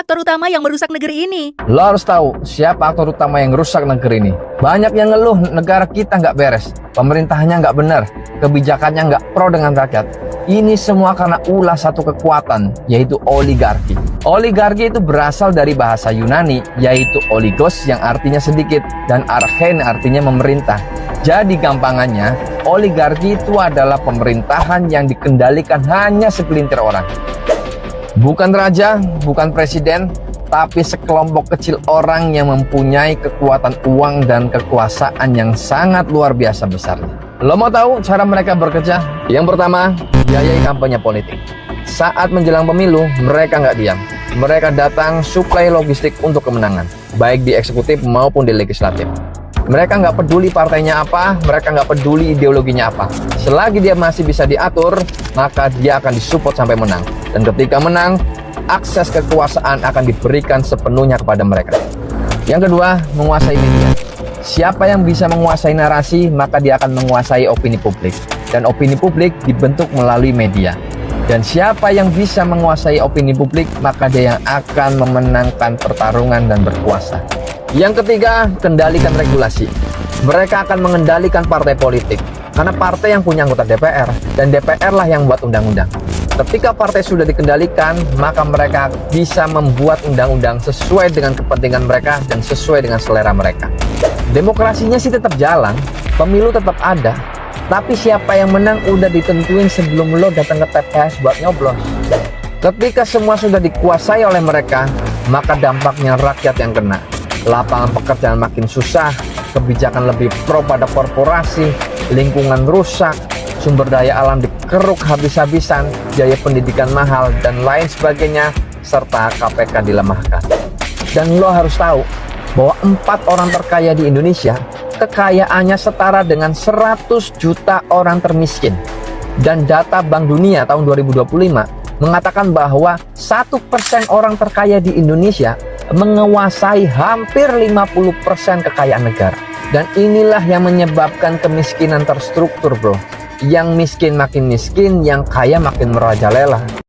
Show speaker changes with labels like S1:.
S1: aktor utama yang merusak negeri ini?
S2: Lo harus tahu siapa aktor utama yang rusak negeri ini. Banyak yang ngeluh negara kita nggak beres, pemerintahnya nggak benar, kebijakannya nggak pro dengan rakyat. Ini semua karena ulah satu kekuatan, yaitu oligarki. Oligarki itu berasal dari bahasa Yunani, yaitu oligos yang artinya sedikit, dan archen artinya memerintah. Jadi gampangannya, oligarki itu adalah pemerintahan yang dikendalikan hanya segelintir orang. Bukan raja, bukan presiden, tapi sekelompok kecil orang yang mempunyai kekuatan uang dan kekuasaan yang sangat luar biasa besarnya. Lo mau tahu cara mereka bekerja? Yang pertama, biayai kampanye politik. Saat menjelang pemilu, mereka nggak diam. Mereka datang suplai logistik untuk kemenangan, baik di eksekutif maupun di legislatif. Mereka nggak peduli partainya apa, mereka nggak peduli ideologinya apa. Selagi dia masih bisa diatur, maka dia akan disupport sampai menang. Dan ketika menang, akses kekuasaan akan diberikan sepenuhnya kepada mereka. Yang kedua, menguasai media. Siapa yang bisa menguasai narasi, maka dia akan menguasai opini publik. Dan opini publik dibentuk melalui media. Dan siapa yang bisa menguasai opini publik, maka dia yang akan memenangkan pertarungan dan berkuasa. Yang ketiga, kendalikan regulasi. Mereka akan mengendalikan partai politik. Karena partai yang punya anggota DPR, dan DPR lah yang buat undang-undang. Ketika partai sudah dikendalikan, maka mereka bisa membuat undang-undang sesuai dengan kepentingan mereka dan sesuai dengan selera mereka. Demokrasinya sih tetap jalan, pemilu tetap ada, tapi siapa yang menang udah ditentuin sebelum lo datang ke TPS buat nyoblos. Ketika semua sudah dikuasai oleh mereka, maka dampaknya rakyat yang kena. Lapangan pekerjaan makin susah, kebijakan lebih pro pada korporasi, lingkungan rusak, sumber daya alam dikeruk habis-habisan, biaya pendidikan mahal, dan lain sebagainya, serta KPK dilemahkan. Dan lo harus tahu bahwa 4 orang terkaya di Indonesia, kekayaannya setara dengan 100 juta orang termiskin. Dan data Bank Dunia tahun 2025 mengatakan bahwa 1% orang terkaya di Indonesia menguasai hampir 50% kekayaan negara. Dan inilah yang menyebabkan kemiskinan terstruktur, bro. Yang miskin makin miskin, yang kaya makin merajalela.